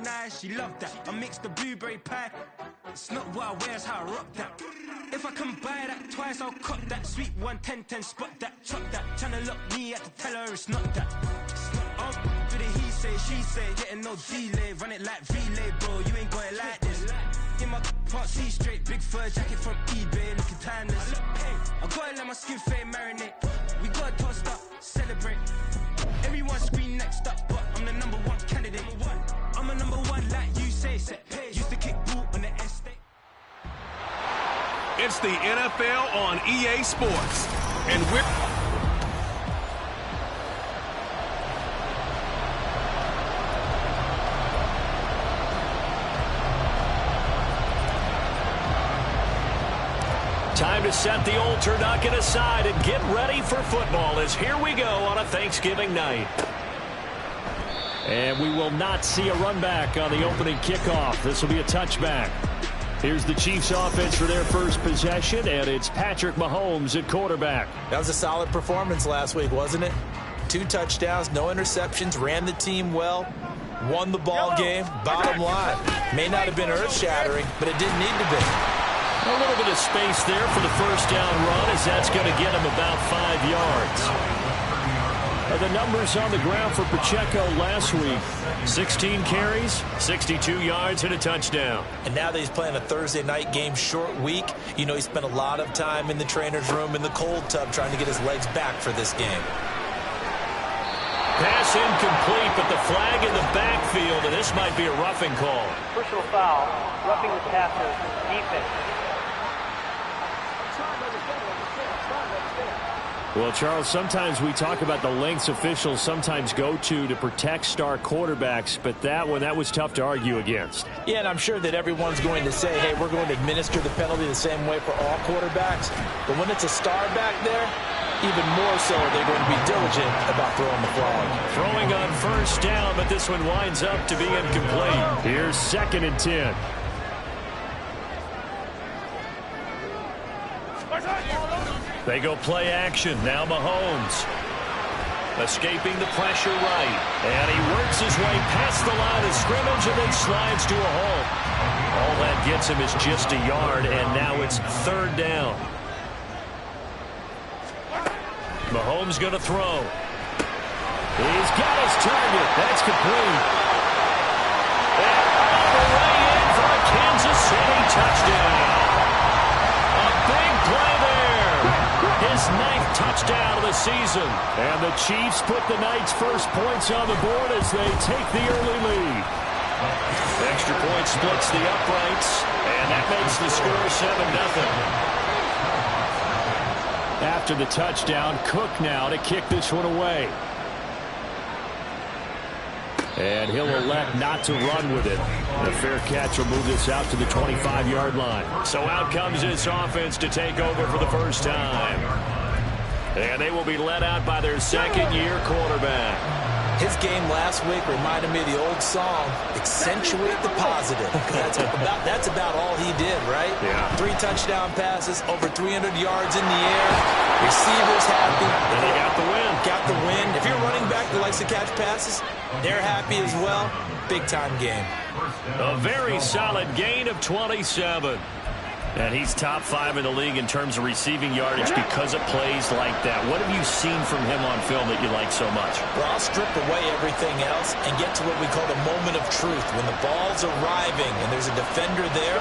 nice, she loved that. I mixed the blueberry pie. It's not what I wear, it's how I rock that. If I can buy that twice, I'll cop that. Sweet 110, spot that, chop that. Tryna lock me, I have to tell her it's not that. Do the he say, she say, getting no delay. Run it like relay, bro, you ain't got it like this. In my part C straight, big fur jacket from eBay, looking timeless. I gotta let my skin fade marinate. We gotta toast up, celebrate. Everyone scream next up, but I'm the #1 candidate. I'm a #1 like you say, set pace. Used to kick boot on the estate. It's the NFL on EA Sports, and we're... Time to set the old turducken aside and get ready for football as here we go on a Thanksgiving night. And we will not see a run back on the opening kickoff. This will be a touchback. Here's the Chiefs offense for their first possession, and it's Patrick Mahomes at quarterback. That was a solid performance last week, wasn't it? 2 touchdowns, no interceptions, ran the team well, won the ball game. Bottom line, may not have been earth-shattering, but it didn't need to be. A little bit of space there for the first down run, as that's going to get him about 5 yards. The numbers on the ground for Pacheco last week: 16 carries, 62 yards, and a touchdown. And now that he's playing a Thursday night game, short week, you know he spent a lot of time in the trainer's room in the cold tub trying to get his legs back for this game. Pass incomplete, but the flag in the backfield, and this might be a roughing call. Personal foul, roughing the passer, defense. Well, Charles, sometimes we talk about the lengths officials sometimes go to protect star quarterbacks, but that one, that was tough to argue against. Yeah, and I'm sure that everyone's going to say, hey, we're going to administer the penalty the same way for all quarterbacks. But when it's a star back there, even more so they're going to be diligent about throwing the flag. Throwing on first down, but this one winds up to be incomplete. Here's 2nd and 10. They go play action. Now Mahomes. Escaping the pressure right. And he works his way past the line of scrimmage and then slides to a hole. All that gets him is just a yard, and now it's 3rd down. Mahomes going to throw. He's got his target. That's complete. And all the way in for a Kansas City touchdown. A big play there. His 9th touchdown of the season. And the Chiefs put the night's first points on the board as they take the early lead. Extra point splits the uprights, and that makes the score 7-0. After the touchdown, Cook now to kick this one away. And he'll elect not to run with it. A fair catch will move this out to the 25-yard line. So out comes this offense to take over for the first time. And they will be led out by their 2nd-year quarterback. His game last week reminded me of the old song, accentuate the positive. That's about all he did, right? Yeah. 3 touchdown passes, over 300 yards in the air. Receivers happy. And they got the win. Got the win. If you're a running back that likes to catch passes, they're happy as well. Big-time game. A very solid gain of 27. And he's top 5 in the league in terms of receiving yardage because of plays like that. What have you seen from him on film that you like so much? Well, I'll strip away everything else and get to what we call the moment of truth. When the ball's arriving and there's a defender there,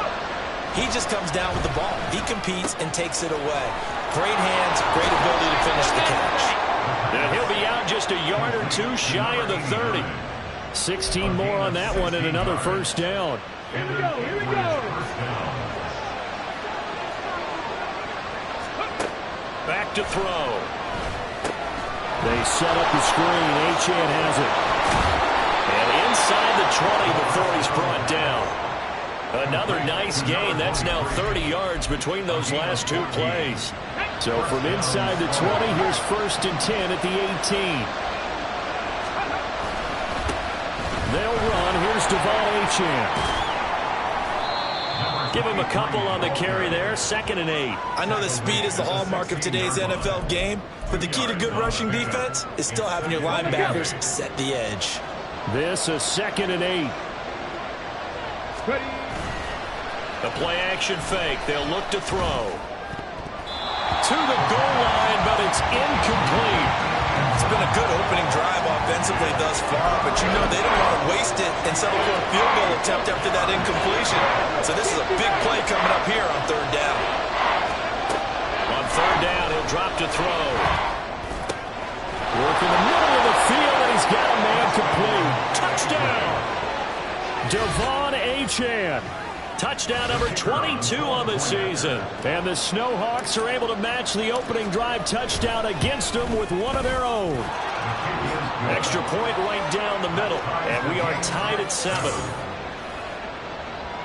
he just comes down with the ball. He competes and takes it away. Great hands, great ability to finish the catch. And he'll be out just a yard or 2 shy of the 30. 16 more on that one and another first down. Here we go, here we go. Back to throw. They set up the screen. Achane has it. And inside the 20 before he's brought down. Another nice gain. That's now 30 yards between those last 2 plays. So from inside the 20, here's 1st and 10 at the 18. They'll run. Here's Devon Achane. Give him a couple on the carry there. 2nd and 8. I know that speed is the hallmark of today's NFL game, but the key to good rushing defense is still having your linebackers set the edge. This a 2nd and 8. The play action fake. They'll look to throw. To the goal line, but it's incomplete. It's been a good opening drive offensively thus far, but you know they don't want to waste it and settle for a field goal attempt after that incompletion. So this is a big play coming up here on third down. On third down, he'll drop to throw. Work in the middle of the field, and he's got a man complete. Touchdown! Devon Achane. Touchdown number 22 on the season. And the Snowhawks are able to match the opening drive touchdown against them with one of their own. Extra point right down the middle. And we are tied at 7.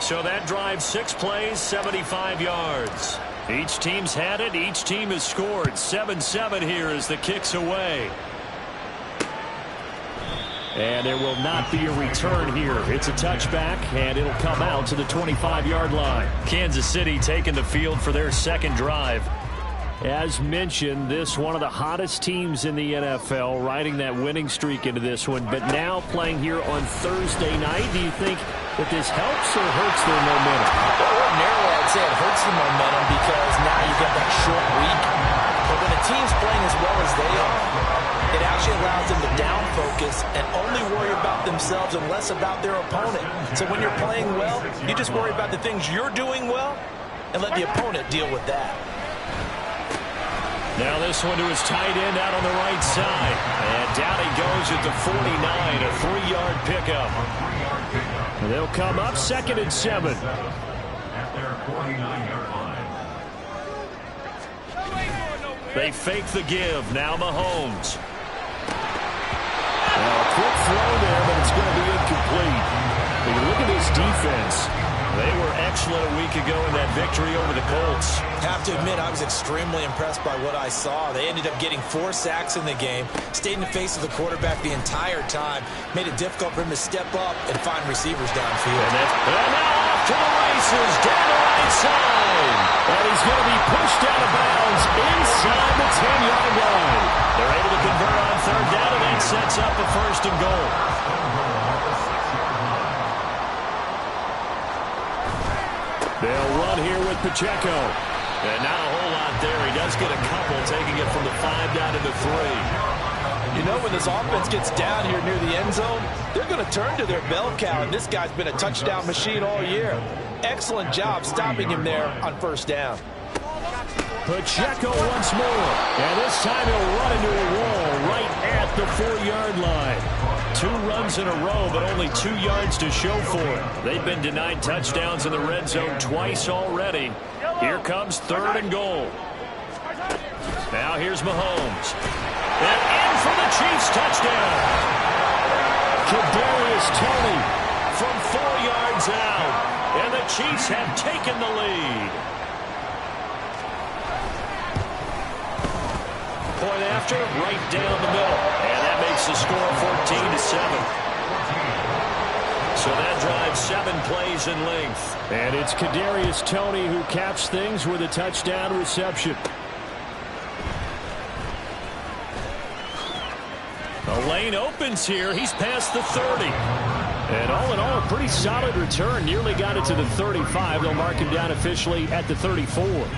So that drive, 6 plays, 75 yards. Each team's had it. Each team has scored. 7-7 here as the kick's away. And there will not be a return here. It's a touchback, and it'll come out to the 25-yard line. Kansas City taking the field for their second drive. As mentioned, this one of the hottest teams in the NFL, riding that winning streak into this one, but now playing here on Thursday night. Do you think that this helps or hurts their momentum? Well, ordinarily, I'd say it hurts the momentum because now you get that short week. But when a team's playing as well as they are, it actually allows them to down focus and only worry about themselves and less about their opponent. So when you're playing well, you just worry about the things you're doing well and let the opponent deal with that. Now this one to his tight end out on the right side. And down he goes at the 49, a 3-yard pickup. And they'll come up 2nd and 7. At their 49-yard line. They fake the give. Now Mahomes. Now a quick throw there, but it's going to be incomplete. When you look at this defense, they were excellent a week ago in that victory over the Colts. Have to admit, I was extremely impressed by what I saw. They ended up getting 4 sacks in the game, stayed in the face of the quarterback the entire time, made it difficult for him to step up and find receivers downfield. And now off to the races, down the right side. And he's going to be pushed out of bounds inside the 10-yard line. They're able to convert on third down, and that sets up a 1st and goal. They'll run here with Pacheco. And not a whole lot there. He does get a couple, taking it from the 5 down to the 3. You know, when this offense gets down here near the end zone, they're going to turn to their bell cow, and this guy's been a touchdown machine all year. Excellent job stopping him there on 1st down. Pacheco once more. And this time he'll run into a wall right at the 4-yard line. 2 runs in a row, but only 2 yards to show for it. They've been denied touchdowns in the red zone twice already. Here comes 3rd and goal. Now here's Mahomes. And in for the Chiefs touchdown. Kadarius Toney from 4 yards out. And the Chiefs have taken the lead. Point after, right down the middle. And that makes the score 14-7. So that drives 7 plays in length. And it's Kadarius Toney who caps things with a touchdown reception. The lane opens here. He's past the 30. And all in all, a pretty solid return. Nearly got it to the 35. They'll mark him down officially at the 34.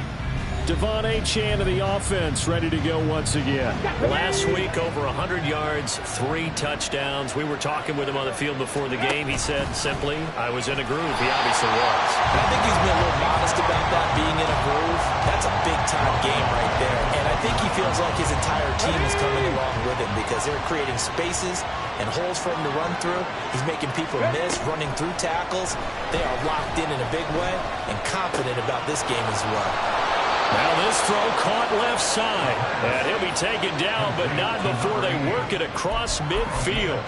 Devon Achane of the offense, ready to go once again. Last week, over 100 yards, 3 touchdowns. We were talking with him on the field before the game. He said simply, I was in a groove. He obviously was. I think he's been a little modest about that, being in a groove. That's a big-time game right there. And I think he feels like his entire team is coming along with him because they're creating spaces and holes for him to run through. He's making people miss, running through tackles. They are locked in a big way and confident about this game as well. Now this throw caught left side. And he'll be taken down, but not before they work it across midfield.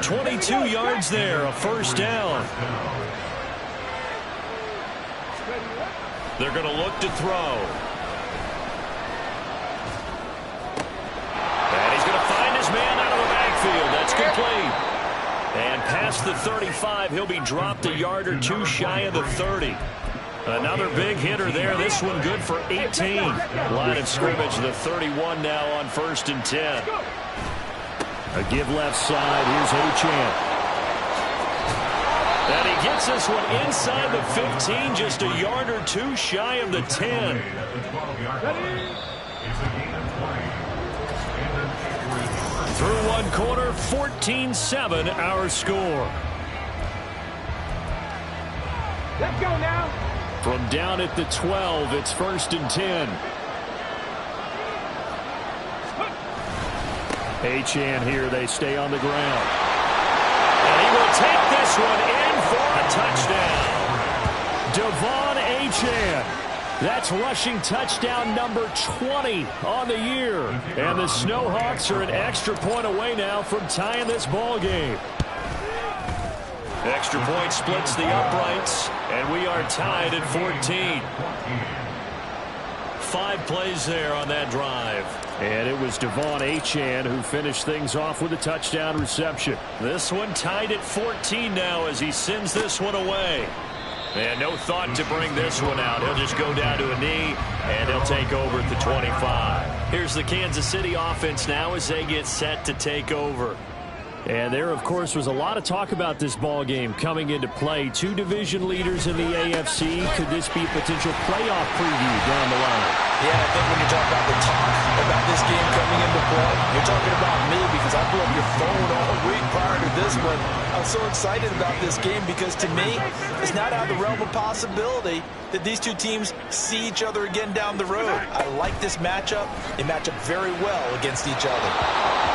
22 yards there, a 1st down. They're going to look to throw. And he's going to find his man out of the backfield. That's complete. And past the 35, he'll be dropped a yard or 2 shy of the 30. Another big hitter there. This one good for 18. Line of scrimmage, the 31 now on 1st and 10. A give left side. Here's Achane. And he gets this one inside the 15, just a yard or two shy of the 10. Through one quarter, 14-7 our score. Let's go now. From down at the 12, it's 1st and 10. Achane here, they stay on the ground. And he will take this one in for a touchdown. De'Von Achane. That's rushing touchdown number 20 on the year. And the Snowhawks are an extra point away now from tying this ball game. Extra point splits the uprights, and we are tied at 14. 5 plays there on that drive. And it was De'Von Achane who finished things off with a touchdown reception. This one tied at 14 now as he sends this one away. And no thought to bring this one out. He'll just go down to a knee, and he'll take over at the 25. Here's the Kansas City offense now as they get set to take over. And there, of course, was a lot of talk about this ball game coming into play. 2 division leaders in the AFC. Could this be a potential playoff preview down the line? Yeah, I think when you talk about the talk about this game coming into play, you're talking about me because I blew up your phone all week prior to this one. I'm so excited about this game because to me, it's not out of the realm of possibility that these two teams see each other again down the road. I like this matchup. They match up very well against each other.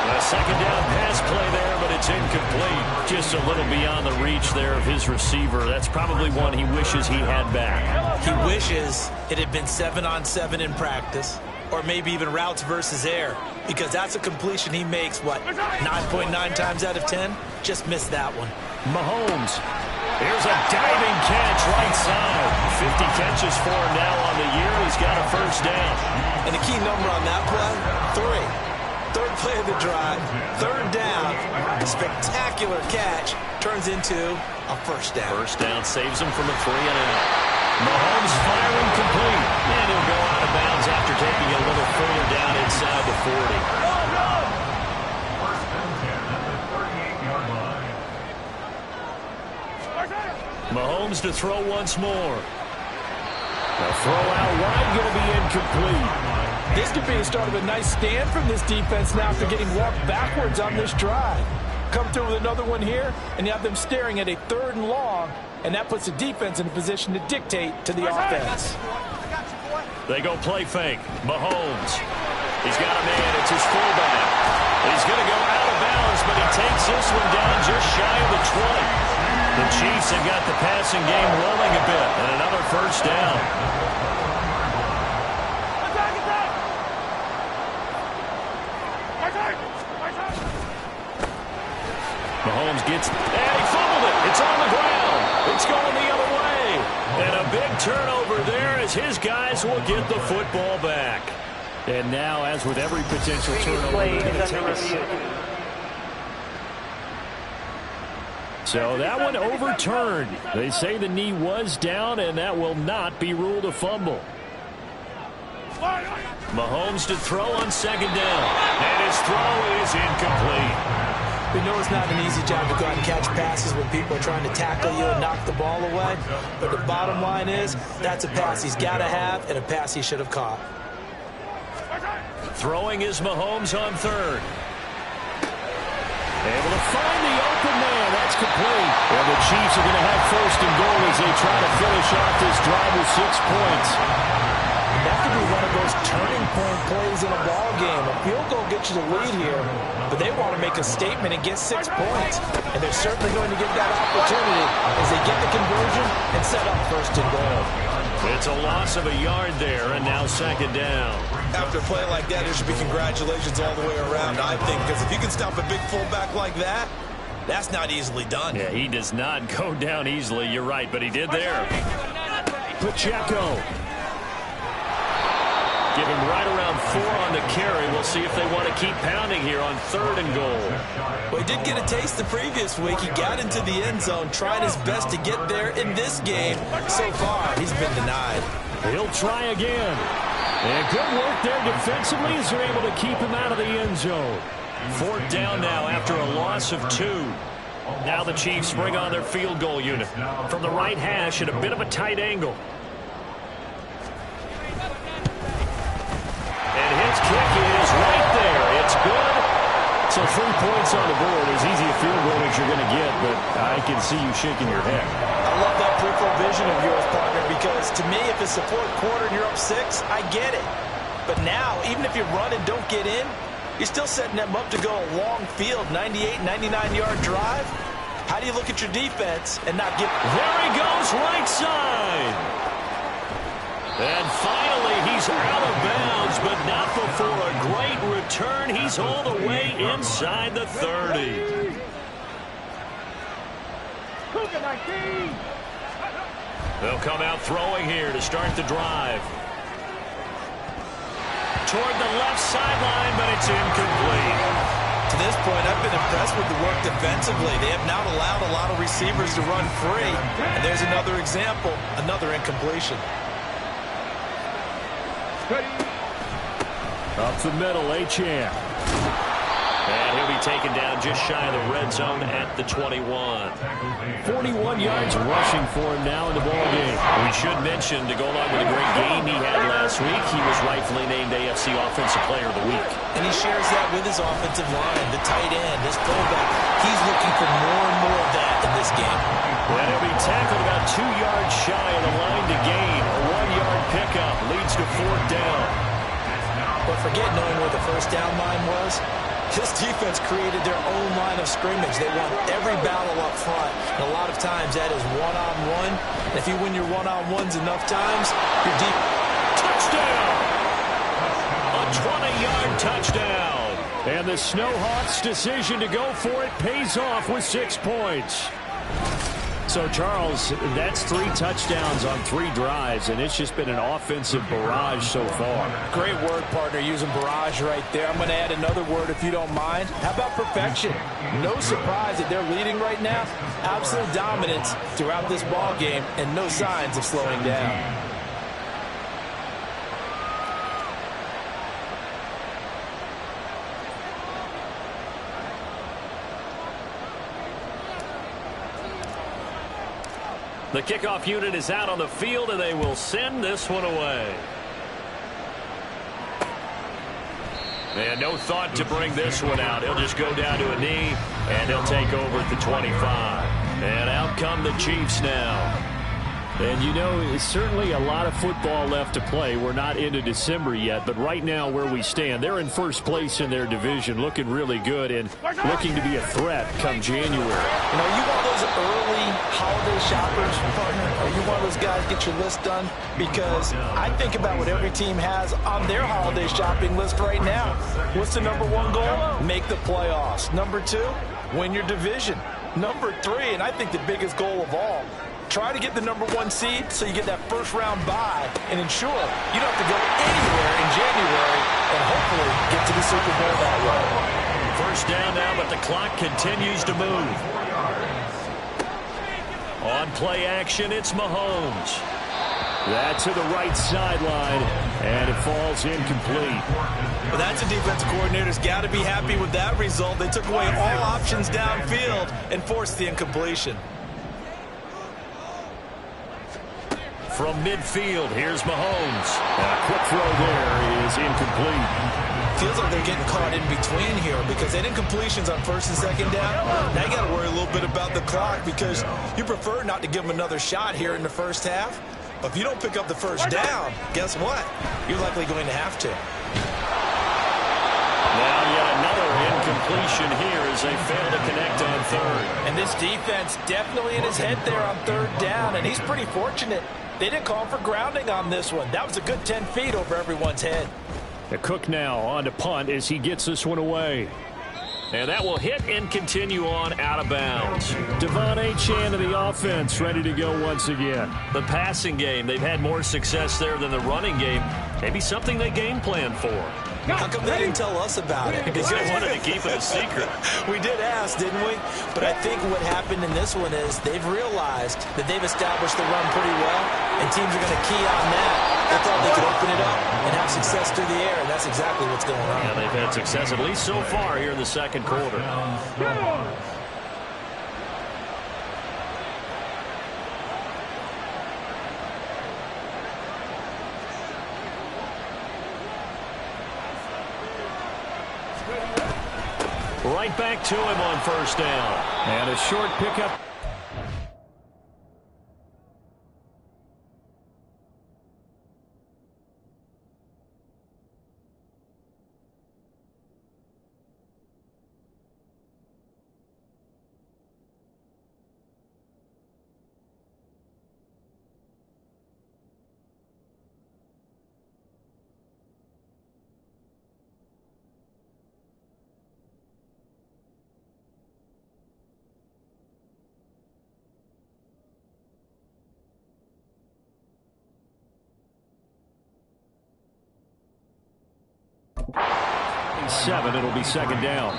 A second down pass play there, but it's incomplete. Just a little beyond the reach there of his receiver. That's probably one he wishes he had back. He wishes it had been 7-on-7 in practice, or maybe even routes versus air, because that's a completion he makes, 9.9 times out of 10? Just missed that one. Mahomes. Here's a diving catch right side. 50 catches for him now on the year. He's got a first down. And the key number on that play, 3. Third play of the drive, 3rd down, spectacular catch, turns into a first down. First down saves him from a 3-and-out. Mahomes firing complete, and he'll go out of bounds after taking a little further down inside the 40. First and 10 at the 38-yard line. Mahomes to throw once more. The throw out wide going to be incomplete. This could be the start of a nice stand from this defense now after getting walked backwards on this drive. Come through with another one here, and you have them staring at a 3rd and long, and that puts the defense in a position to dictate to the offense. They go play fake. Mahomes. He's got a man. It's his fullback. He's going to go out of bounds, but he takes this one down just shy of the 20. The Chiefs have got the passing game rolling a bit, and another first down. Mahomes gets, and he fumbled it. It's on the ground. It's going the other way. And a big turnover there as his guys will get the football back. And now, as with every potential turnover, they're going to take us. So that one overturned. They say the knee was down, and that will not be ruled a fumble. Mahomes to throw on 2nd down. And his throw is incomplete. We know it's not an easy job to go out and catch passes when people are trying to tackle you and knock the ball away. But the bottom line is, that's a pass he's got to have and a pass he should have caught. Throwing is Mahomes on 3rd. Able to find the open man. That's complete. And the Chiefs are going to have 1st and goal as they try to finish off this drive with 6 points. That could be one of those turning point plays in a ball game. A field goal gets you the lead here, but they want to make a statement and get 6 points. And they're certainly going to get that opportunity as they get the conversion and set up 1st and goal. It's a loss of a yard there, and now 2nd down. After a play like that, there should be congratulations all the way around, I think, because if you can stop a big fullback like that, that's not easily done. Yeah, he does not go down easily. You're right, but he did there. Pacheco. Give him right around 4 on the carry. We'll see if they want to keep pounding here on 3rd and goal. Well, he did get a taste the previous week. He got into the end zone, trying his best to get there in this game. So far, he's been denied. He'll try again. And good work there defensively as they're able to keep him out of the end zone. 4th down now after a loss of 2. Now the Chiefs bring on their field goal unit from the right hash at a bit of a tight angle. And his kick is right there. It's good. So 3 points on the board. As easy a field goal as you're going to get, but I can see you shaking your head. I love that peripheral vision of yours, partner, because to me, if it's the fourth quarter and you're up 6, I get it. But now, even if you run and don't get in, you're still setting them up to go a long field, 98, 99-yard drive. How do you look at your defense and not get... There he goes, right side. And finally, he's out of bounds, but not before a great return. He's all the way inside the 30. They'll come out throwing here to start the drive. Toward the left sideline, but it's incomplete. To this point, I've been impressed with the work defensively. They have not allowed a lot of receivers to run free. And there's another example, another incompletion. Up the middle, Achane. And he'll be taken down just shy of the red zone at the 21. 41 yards rushing for him now in the ballgame. We should mention, to go along with the great game he had last week, he was rightfully named AFC Offensive Player of the Week. And he shares that with his offensive line, the tight end, his fullback. He's looking for more and more of that in this game. And he'll be tackled about 2 yards shy of the line to gain. A 1-yard pickup leads to 4th down. But forget knowing where the first down line was. This defense created their own line of scrimmage. They won every battle up front. And a lot of times that is one-on-one. And if you win your one-on-ones enough times, you're deep. Touchdown! A 20-yard touchdown. And the Snowhawks' decision to go for it pays off with 6 points. So, Charles, that's 3 touchdowns on 3 drives, and it's just been an offensive barrage so far. Great word, partner, using barrage right there. I'm going to add another word if you don't mind. How about perfection? No surprise that they're leading right now. Absolute dominance throughout this ball game, and no signs of slowing down. The kickoff unit is out on the field, and they will send this one away. And no thought to bring this one out. He'll just go down to a knee, and he'll take over at the 25. And out come the Chiefs now. And, you know, it's certainly a lot of football left to play. We're not into December yet, but right now where we stand, they're in first place in their division, looking really good and looking to be a threat come January. You know, you want those early holiday shoppers, partner? Are you one of those guys get your list done? Because I think about what every team has on their holiday shopping list right now. What's the number 1 goal? Make the playoffs. Number 2, win your division. Number 3, and I think the biggest goal of all, try to get the number 1 seed so you get that first-round bye and ensure you don't have to go anywhere in January and hopefully get to the Super Bowl that way. First down now, but the clock continues to move. On play action, it's Mahomes. That's to the right sideline, and it falls incomplete. Well, that's a defensive coordinator's got to be happy with that result. They took away all options downfield and forced the incompletion. From midfield, here's Mahomes. And a quick throw there is incomplete. Feels like they're getting caught in between here because they did incompletions on 1st and 2nd down. Now you got to worry a little bit about the clock because you prefer not to give them another shot here in the first half. But if you don't pick up the first down, guess what? You're likely going to have to. Now yet another incompletion here as they fail to connect on 3rd. And this defense definitely in his head there on 3rd down, and he's pretty fortunate. They didn't call for grounding on this one. That was a good 10 feet over everyone's head. The Cook now on to punt as he gets this one away. And that will hit and continue on out of bounds. Devon Achane of the offense ready to go once again. The passing game, they've had more success there than the running game. Maybe something they game plan for. How come they didn't tell us about it? Because they wanted to keep it a secret. We did ask, didn't we? But I think what happened in this one is they've realized that they've established the run pretty well, and teams are going to key on that. They thought they could open it up and have success through the air, and that's exactly what's going on. Yeah, they've had success, at least so far, here in the 2nd quarter. Right back to him on first down. And a short pickup. It'll be second down.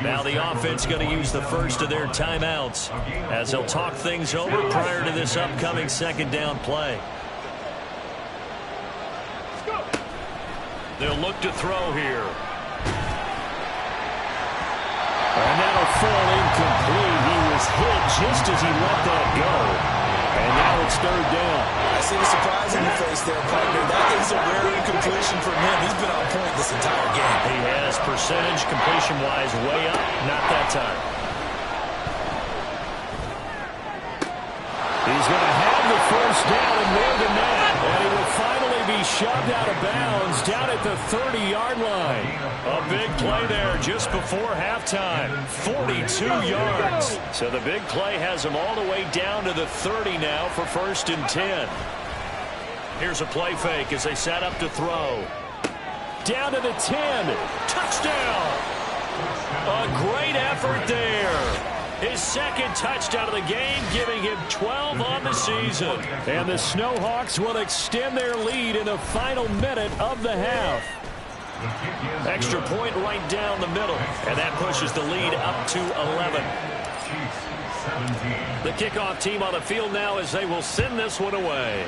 Now the offense going to use the first of their timeouts as they'll talk things over prior to this upcoming second down play. They'll look to throw here. And that'll fall incomplete. He was hit just as he let that go. And now it's third down. I see the surprise in your face there, partner. That is a rare incompletion from him. He's been on point this entire game. He has percentage completion-wise way up. Not that time. He's going to have the first down and more than that. And he will finally be shoved out of bounds down at the 30-yard line. A big play there just before halftime. 42 yards. So the big play has him all the way down to the 30 now for 1st and 10. Here's a play fake as they set up to throw. Down to the 10. Touchdown! A great effort there. His second touchdown of the game, giving him 12 on the season. And the Snowhawks will extend their lead in the final minute of the half. Extra point right down the middle, and that pushes the lead up to 11. The kickoff team on the field now as they will send this one away.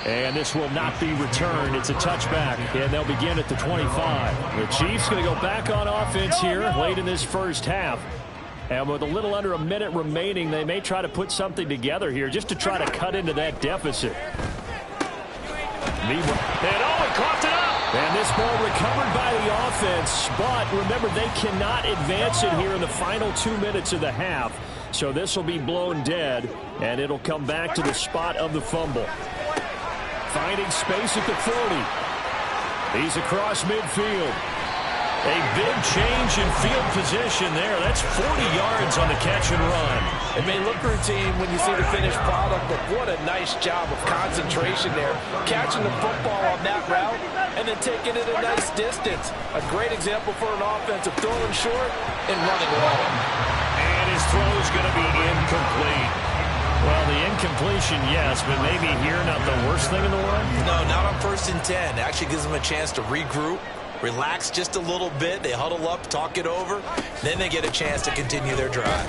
And this will not be returned. It's a touchback, and they'll begin at the 25. The Chiefs going to go back on offense here late in this first half. And with a little under a minute remaining, they may try to put something together here just to try to cut into that deficit. And he coughed it up. And this ball recovered by the offense. But remember, they cannot advance it here in the final 2 minutes of the half. So this will be blown dead, and it'll come back to the spot of the fumble. Finding space at the 40. He's across midfield. A big change in field position there. That's 40 yards on the catch and run. It may look routine when you see the finished product, but what a nice job of concentration there. Catching the football on that route and then taking it a nice distance. A great example for an offense of throwing short and running long. And his throw is going to be incomplete. Well, the incompletion, yes, but maybe here not the worst thing in the world? No, not on 1st and 10. It actually gives them a chance to regroup, relax just a little bit. They huddle up, talk it over. Then they get a chance to continue their drive.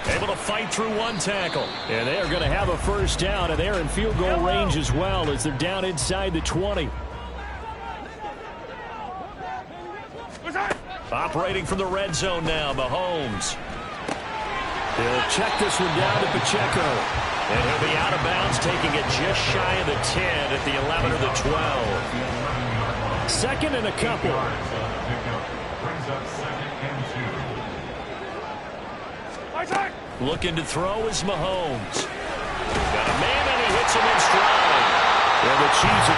Able to fight through one tackle. And they are going to have a first down, and they're in field goal range as well as they're down inside the 20. Operating from the red zone now, Mahomes. He'll check this one down to Pacheco. And he'll be out of bounds, taking it just shy of the 10 at the 11 or the 12. Second and a couple. Looking to throw is Mahomes. Got a man, and he hits him in stride. And the Chiefs,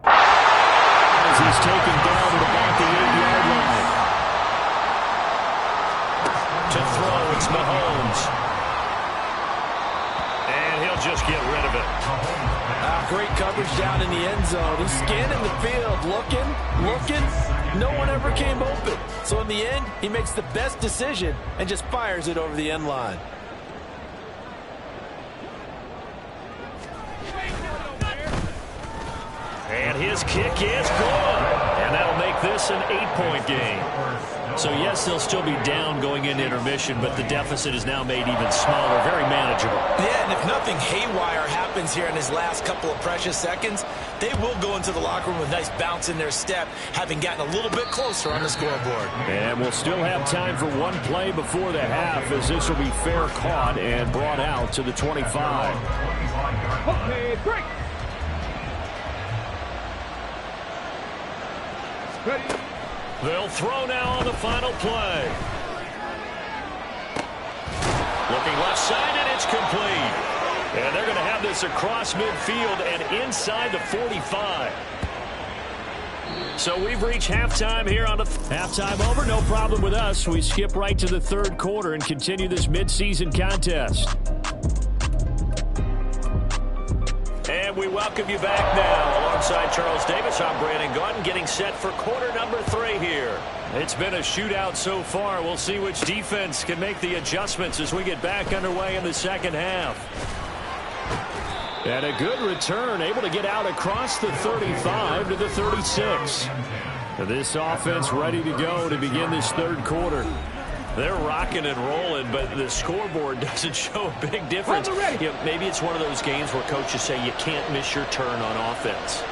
as he's taken down at about the 8-yard line. To throw, it's Mahomes. And he'll just get rid of it. Great coverage down in the end zone. He's scanning the field, looking. No one ever came open. So in the end, he makes the best decision and just fires it over the end line. And his kick is good. And that'll make this an 8-point game. So, yes, they'll still be down going into intermission, but the deficit is now made even smaller, very manageable. Yeah, and if nothing haywire happens here in his last couple of precious seconds, they will go into the locker room with a nice bounce in their step, having gotten a little bit closer on the scoreboard. And we'll still have time for one play before the half, as this will be fair caught and brought out to the 25. Okay, break. They'll throw now on the final play. Looking left side, and it's complete. And they're going to have this across midfield and inside the 45. So we've reached halftime here on the halftime over. No problem with us. We skip right to the third quarter and continue this midseason contest. And we welcome you back now. Alongside Charles Davis, I'm Brandon Gaudin, getting set for quarter number 3 here. It's been a shootout so far. We'll see which defense can make the adjustments as we get back underway in the second half. And a good return, able to get out across the 35 to the 36. This offense ready to go to begin this third quarter. They're rocking and rolling, but the scoreboard doesn't show a big difference. You know, maybe it's one of those games where coaches say you can't miss your turn on offense.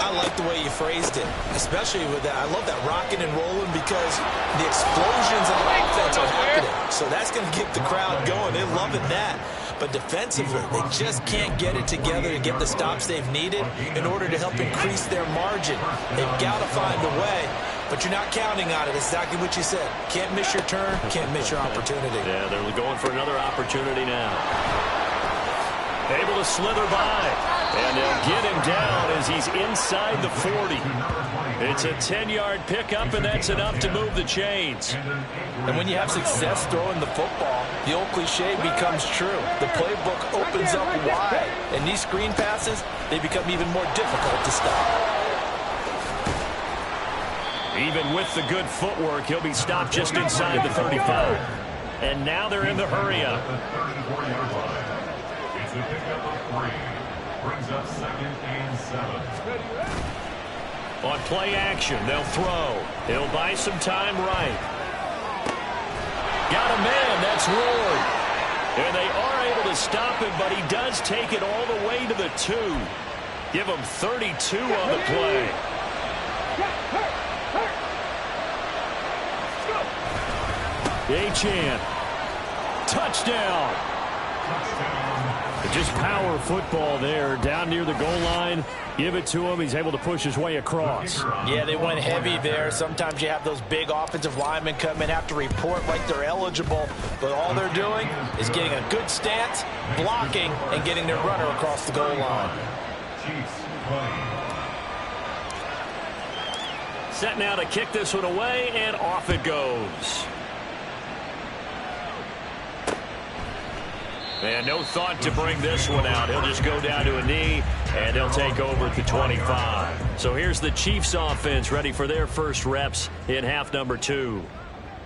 I like the way you phrased it, especially with that. I love that rocking and rolling because the explosions of offense are happening. So that's going to get the crowd going. They're loving that. But defensively, they just can't get it together to get the stops they've needed in order to help increase their margin. They've got to find a way, but you're not counting on it. It's exactly what you said. Can't miss your turn, can't miss your opportunity. Yeah, they're going for another opportunity now. Able to slither by, and they'll get him down as he's inside the 40. It's a 10-yard pickup, and that's enough to move the chains. And when you have success throwing the football, the old cliche becomes true. The playbook opens up wide, and these screen passes, they become even more difficult to stop. Even with the good footwork, he'll be stopped just inside the 35. And now they're in the hurry-up. It's a pickup of 3. Brings up 2nd and 7. On play action, they'll throw. He'll buy some time right. Got a man, that's Ward. And they are able to stop him, but he does take it all the way to the 2. Give him 32 on the play. Achane. Touchdown. Just power football there, down near the goal line. Give it to him. He's able to push his way across. Yeah, they went heavy there. Sometimes you have those big offensive linemen come in, have to report like they're eligible, but all they're doing is getting a good stance, blocking, and getting their runner across the goal line. Set now to kick this one away, and off it goes. And no thought to bring this one out. He'll just go down to a knee, and they'll take over at the 25. So here's the Chiefs offense ready for their first reps in half number 2.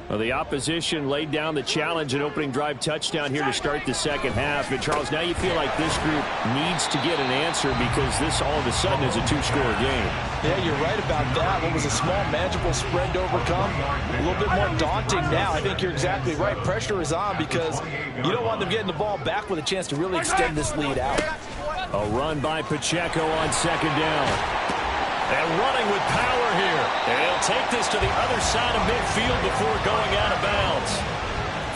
Well, the opposition laid down the challenge and opening drive touchdown here to start the second half. But, Charles, now you feel like this group needs to get an answer because this all of a sudden is a 2-score game. Yeah, you're right about that. What was a small, manageable spread to overcome, a little bit more daunting now. I think you're exactly right. Pressure is on because you don't want them getting the ball back with a chance to really extend this lead out. A run by Pacheco on second down. And running with power here. And he'll take this to the other side of midfield before going out of bounds.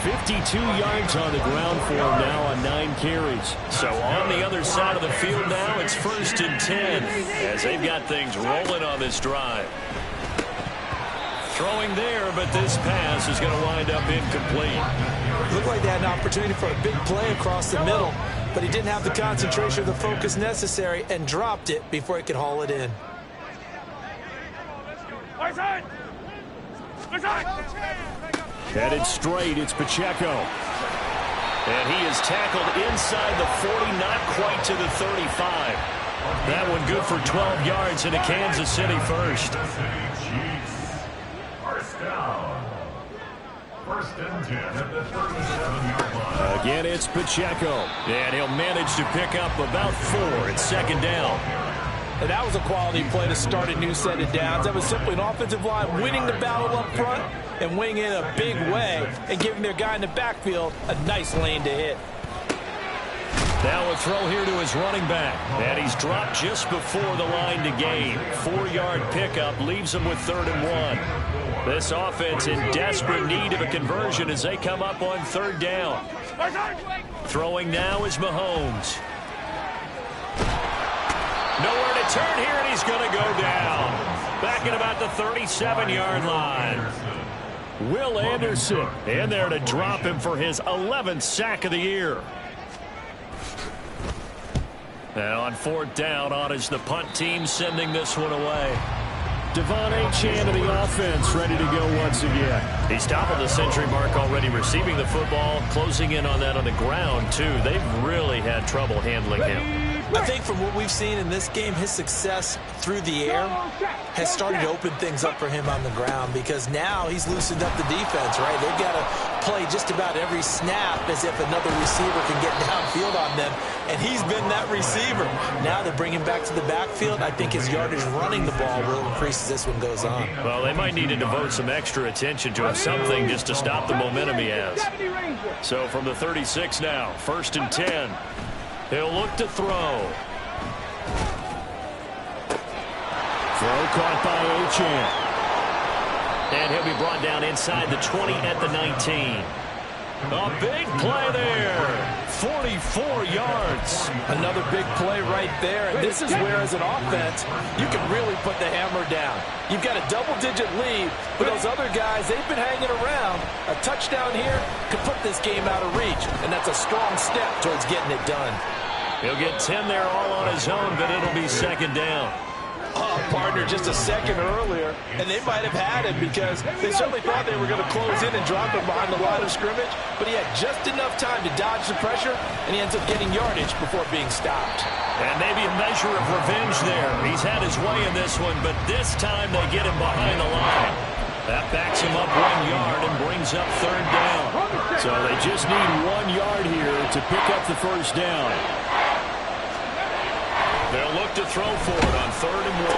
52 yards on the ground for him now on 9 carries. So on the other side of the field now, it's 1st and 10 as they've got things rolling on this drive. Throwing there, but this pass is going to wind up incomplete. Looked like they had an opportunity for a big play across the middle, but he didn't have the concentration or the focus necessary and dropped it before he could haul it in. Headed straight, it's Pacheco. And he is tackled inside the 40, not quite to the 35. That one good for 12 yards into Kansas City first. First down. 1st and 10 at the 37-yard line. Again, it's Pacheco. And he'll manage to pick up about 4 at second down. And that was a quality play to start a new set of downs. That was simply an offensive line winning the battle up front and winning in a big way and giving their guy in the backfield a nice lane to hit. Now a throw here to his running back. And he's dropped just before the line to gain. 4-yard pickup leaves him with 3rd and 1. This offense in desperate need of a conversion as they come up on 3rd down. Throwing now is Mahomes. Nowhere to turn here, and he's going to go down. Back at about the 37-yard line. Will Anderson in there to drop him for his 11th sack of the year. Now on 4th down, on is the punt team sending this one away. Devon Achane of the offense ready to go once again. He's topping the century mark already, receiving the football, closing in on that on the ground, too. They've really had trouble handling him. I think from what we've seen in this game, his success through the air has started to open things up for him on the ground because now he's loosened up the defense, right? They've got to play just about every snap as if another receiver can get downfield on them, and he's been that receiver. Now they bring him back to the backfield. I think his yardage running the ball will increase as this one goes on. Well, they might need to devote some extra attention to him, something just to stop the momentum he has. So from the 36 now, 1st and 10. He'll look to throw. Throw caught by Achane. And he'll be brought down inside the 20 at the 19. A big play there. 44 yards. Another big play right there. And this is where, as an offense, you can really put the hammer down. You've got a double-digit lead, but those other guys, they've been hanging around. A touchdown here could put this game out of reach, and that's a strong step towards getting it done. He'll get 10 there all on his own, but it'll be 2nd down. Oh, partner, just a second earlier, and they might have had it because they certainly thought they were going to close in and drop him behind the line of scrimmage, but he had just enough time to dodge the pressure, and he ends up getting yardage before being stopped. And maybe a measure of revenge there. He's had his way in this one, but this time they get him behind the line. That backs him up 1 yard and brings up 3rd down. So they just need 1 yard here to pick up the 1st down. They'll look to throw for it on 3rd and 1.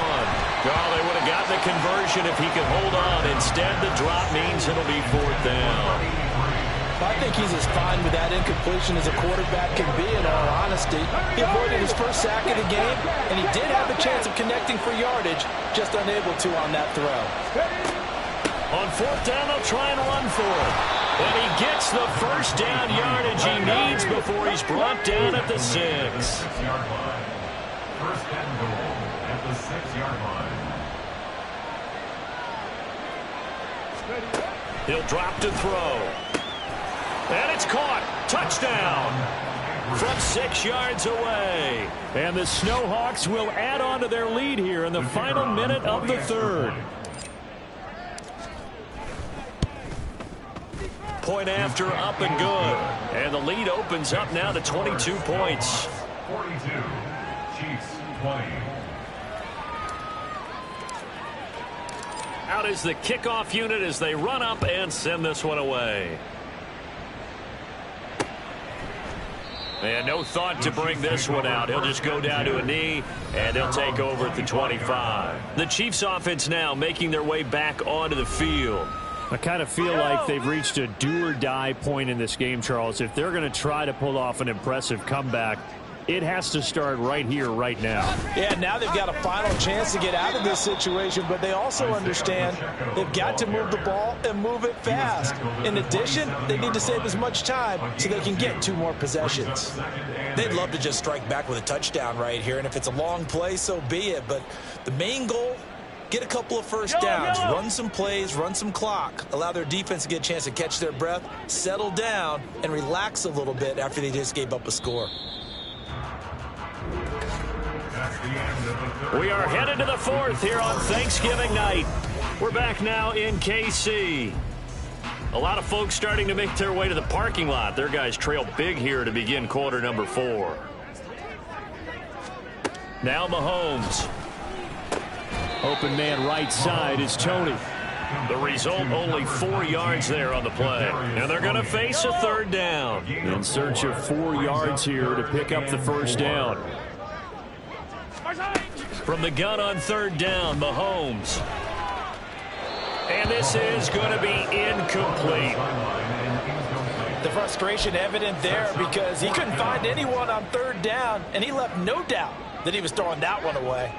Oh, they would have gotten the conversion if he could hold on. Instead, the drop means it'll be 4th down. I think he's as fine with that incompletion as a quarterback can be, in all honesty. He avoided his first sack of the game, and he did have a chance of connecting for yardage, just unable to on that throw. On 4th down, they'll try and run for it. And he gets the 1st down yardage he needs before he's brought down at the 6. 6-yard line. 1st and goal at the 6-yard line. He'll drop to throw. And it's caught. Touchdown. From 6 yards away. And the Snowhawks will add on to their lead here in the final minute of the 3rd. Point after, up and good. And the lead opens up now to 22 points. 42. Chiefs 20. Out is the kickoff unit as they run up and send this one away. And no thought to bring this one out. He'll just go down to a knee, and they'll take over at the 25. The Chiefs offense now making their way back onto the field. I kind of feel like they've reached a do-or-die point in this game, Charles. If they're going to try to pull off an impressive comeback, it has to start right here, right now. Yeah, now they've got a final chance to get out of this situation, but they also understand they've got to move the ball and move it fast. In addition, they need to save as much time so they can get 2 more possessions. They'd love to just strike back with a touchdown right here, and if it's a long play, so be it. But the main goal, get a couple of 1st downs, run some plays, run some clock, allow their defense to get a chance to catch their breath, settle down, and relax a little bit after they just gave up a score. We are headed to the 4th here on Thanksgiving night. We're back now in KC. A lot of folks starting to make their way to the parking lot. Their guys trail big here to begin quarter number 4. Now Mahomes. Open man right side is Tony. The result, only 4 yards there on the play. And they're going to face a 3rd down. In search of 4 yards here to pick up the 1st down. From the gun on 3rd down, Mahomes. And this is going to be incomplete. The frustration evident there because he couldn't find anyone on 3rd down, and he left no doubt that he was throwing that one away.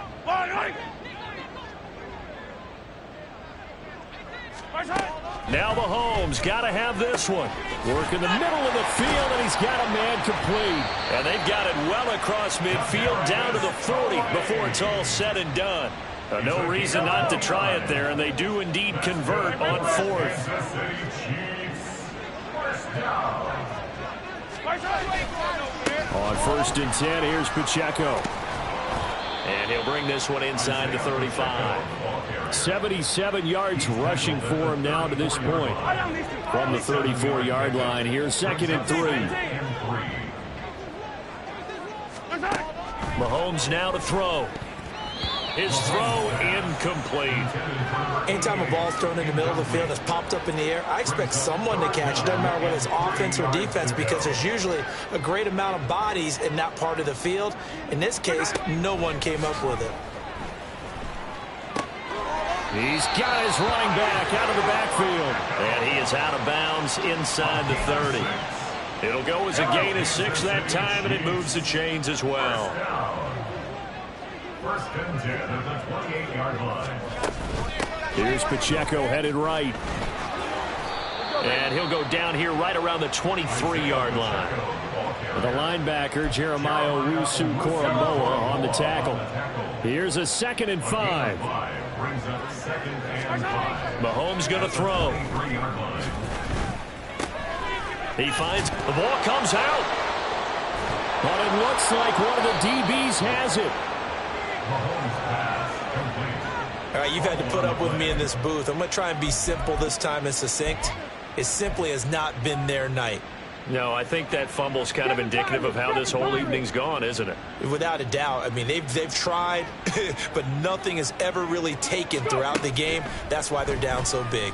Now Mahomes got to have this one. Work in the middle of the field, and he's got a man complete. And they've got it well across midfield down to the 40 before it's all said and done. No reason not to try it there, and they do indeed convert on fourth. On 1st and 10, here's Pacheco. And he'll bring this one inside the 35. 77 yards rushing for him now to this point. From the 34-yard line, here's 2nd and 3. Mahomes now to throw. His throw incomplete. Anytime a ball's thrown in the middle of the field that's popped up in the air, I expect someone to catch it. Doesn't matter whether it's offense or defense, because there's usually a great amount of bodies in that part of the field. In this case, no one came up with it. He's got his running back out of the backfield. And he is out of bounds inside the 30. It'll go as a gain of 6 that time, and it moves the chains as well. 1st and 10 at the 28-yard line. Here's Pacheco headed right. And he'll go down here right around the 23-yard line. The linebacker, Jeremiah Owusu-Koramoah, on the tackle. Here's a 2nd and 5. Mahomes going to throw. He finds the ball comes out. But it looks like one of the DBs has it. All right, you've had to put up with me in this booth. I'm going to try and be simple this time and succinct. It simply has not been their night. No, I think that fumble's kind of indicative of how this whole evening's gone, isn't it? Without a doubt. I mean, they've tried, but nothing has ever really taken throughout the game. That's why they're down so big.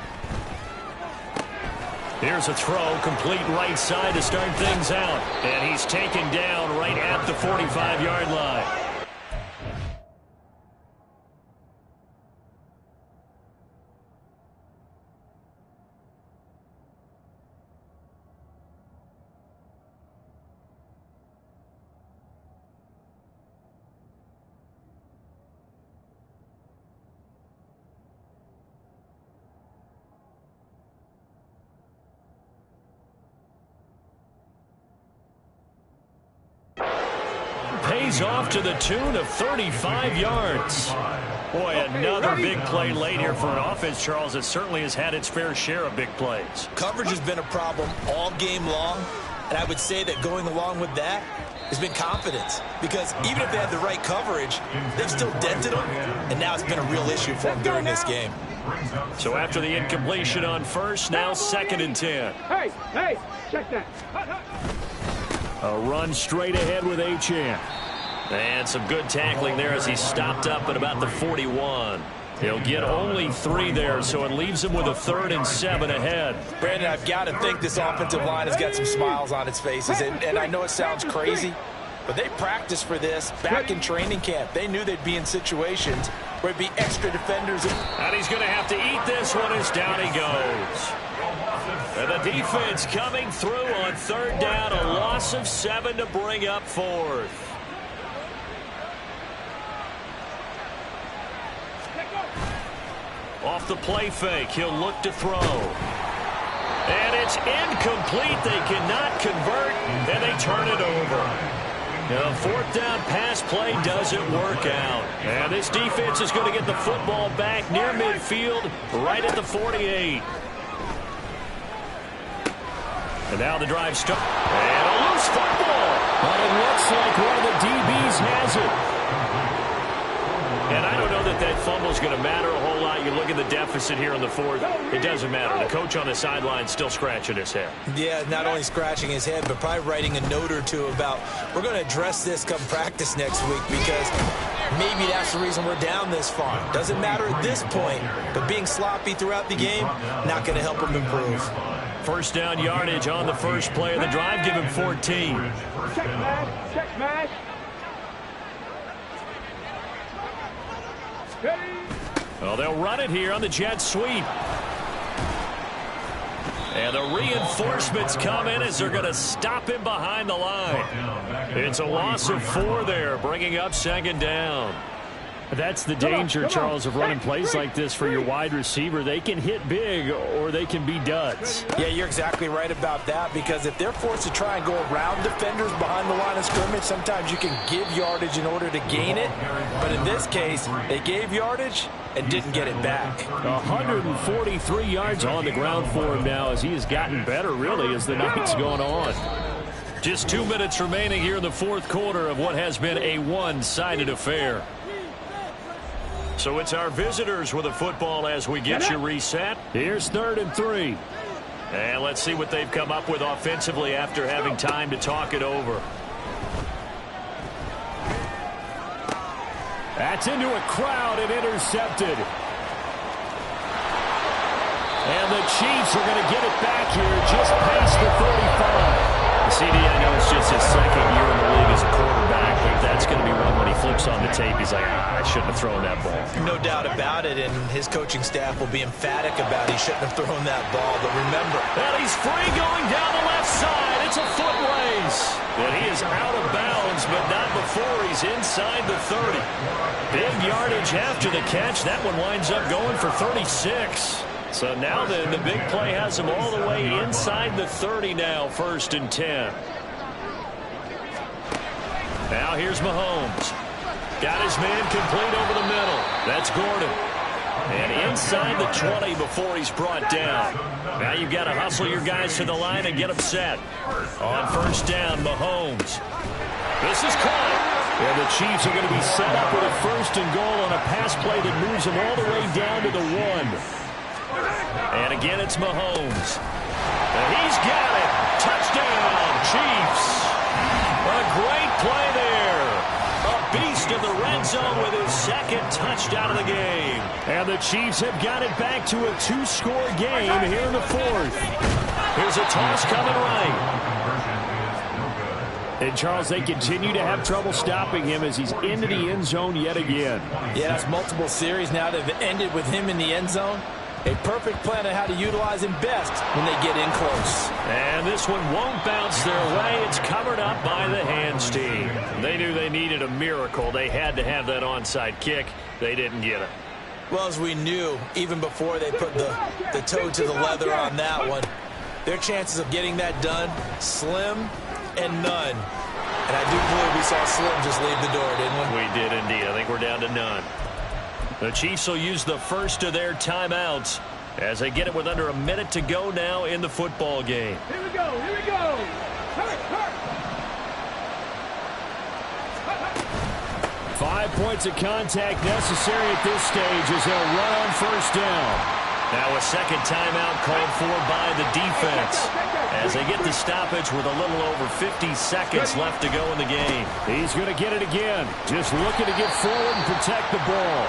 Here's a throw, complete right side to start things out. And he's taken down right at the 45-yard line. Pays off to the tune of 35 yards. Boy, another big play late here for an offense, Charles, that certainly has had its fair share of big plays. Coverage has been a problem all game long, and I would say that going along with that has been confidence, because even if they had the right coverage, they've still dented them, and now it's been a real issue for them during this game. So after the incompletion on 1st, now 2nd and 10. Hey, check that. A run straight ahead with Achane. And some good tackling there as he stopped up at about the 41. He'll get only 3 there, so it leaves him with a 3rd and 7 ahead. Brandon, I've got to think this offensive line has got some smiles on its faces, and I know it sounds crazy, but they practiced for this back in training camp. They knew they'd be in situations where it'd be extra defenders. And he's going to have to eat this one as down he goes. And the defense coming through on 3rd down, a loss of 7 to bring up 4th. Off the play fake, he'll look to throw. And it's incomplete. They cannot convert, and they turn it over. The 4th down pass play doesn't work out. And this defense is going to get the football back near midfield, right at the 48. And now the drive starts. And a loose football. But it looks like one of the DBs has it. And I don't know that that fumble is going to matter a whole lot. You look at the deficit here in the 4th. It doesn't matter. The coach on the sideline still scratching his head. Yeah, not only scratching his head, but probably writing a note or two about, we're going to address this come practice next week, because maybe that's the reason we're down this far. Doesn't matter at this point, but being sloppy throughout the game, not going to help him improve. 1st down yardage on the first play of the drive. Give him 14. Check, man. Well, they'll run it here on the jet sweep. And the reinforcements come in as they're going to stop him behind the line. It's a loss of 4 there, bringing up 2nd down. That's the danger, Charles, of running plays like this for your wide receiver. They can hit big or they can be duds. Yeah, you're exactly right about that, because if they're forced to try and go around defenders behind the line of scrimmage, sometimes you can give yardage in order to gain it. But in this case, they gave yardage and didn't get it back. 143 yards on the ground for him now as he has gotten better, really, as the night's gone on. Just 2 minutes remaining here in the fourth quarter of what has been a one-sided affair. So it's our visitors with the football as we get you reset. Here's 3rd and 3. And let's see what they've come up with offensively after having time to talk it over. That's into a crowd and intercepted. And the Chiefs are going to get it back here just past the 35. CD, I know it's just his second year in the league as a quarterback, but that's going to be one when he flips on the tape. He's like, I shouldn't have thrown that ball. No doubt about it, and his coaching staff will be emphatic about he shouldn't have thrown that ball. But remember, and he's free going down the left side. It's a foot race. And he is out of bounds, but not before he's inside the 30. Big yardage after the catch. That one winds up going for 36. So now then, the big play has him all the way inside the 30 now, 1st and 10. Now here's Mahomes. Got his man complete over the middle. That's Gordon. And inside the 20 before he's brought down. Now you've got to hustle your guys to the line and get them set. On 1st down, Mahomes. This is caught. And the Chiefs are going to be set up with a 1st and goal on a pass play that moves them all the way down to the 1. And again, it's Mahomes. And he's got it. Touchdown, Chiefs. A great play there. A beast in the red zone with his 2nd touchdown of the game. And the Chiefs have got it back to a 2-score game here in the 4th. Here's a toss coming right. And, Charles, they continue to have trouble stopping him as he's into the end zone yet again. Yeah, that's multiple series now that have ended with him in the end zone. A perfect plan on how to utilize him best when they get in close. And this one won't bounce their way. It's covered up by the hands team. They knew they needed a miracle. They had to have that onside kick. They didn't get it. Well, as we knew, even before they put the toe to the leather on that one, their chances of getting that done, slim and none. And I do believe we saw Slim just leave the door, didn't we? We did indeed. I think we're down to none. The Chiefs will use the first of their timeouts as they get it with under a minute to go now in the football game. Here we go, here we go. Hurt. 5 points of contact necessary at this stage as they'll run on 1st down. Now a 2nd timeout called for by the defense as they get the stoppage with a little over 50 seconds left to go in the game. He's going to get it again, just looking to get forward and protect the ball.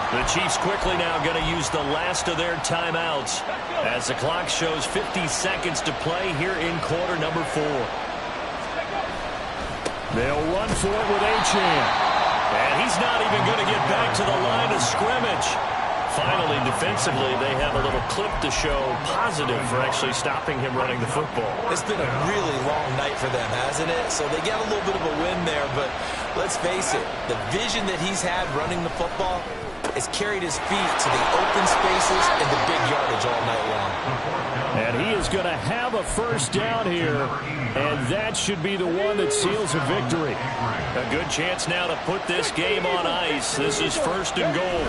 The Chiefs quickly now going to use the last of their timeouts as the clock shows 50 seconds to play here in quarter number 4. They'll run for it with Achane. And he's not even going to get back to the line of scrimmage. Finally, defensively, they have a little clip to show positive for actually stopping him running the football. It's been a really long night for them, hasn't it? So they got a little bit of a win there, but let's face it, the vision that he's had running the football has carried his feet to the open spaces and the big yardage all night long. And he is going to have a 1st down here, and that should be the one that seals a victory. A good chance now to put this game on ice. This is 1st and goal.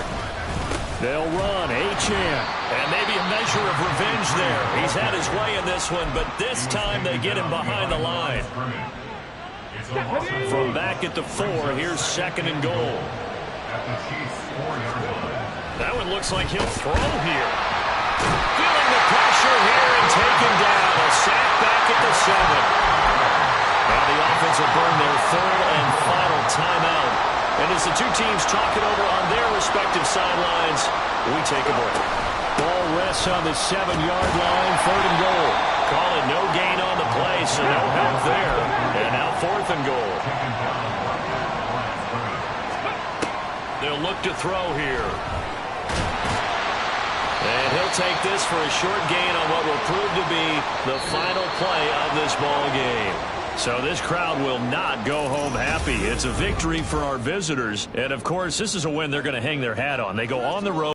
They'll run, Achane. And maybe a measure of revenge there. He's had his way in this one, but this time they get him behind the line. From back at the 4, here's 2nd and goal. That one looks like he'll throw here. Feeling the pressure here and taken down. A sack back at the 7. Now the offense will burn their 3rd and final timeout. And as the two teams talk it over on their respective sidelines, we take a break. Ball rests on the 7-yard line, 3rd and goal. Call it no gain on the play, so no help there. And now 4th and goal. They'll look to throw here. And he'll take this for a short gain on what will prove to be the final play of this ball game. So this crowd will not go home happy. It's a victory for our visitors. And, of course, this is a win they're going to hang their hat on. They go on the road.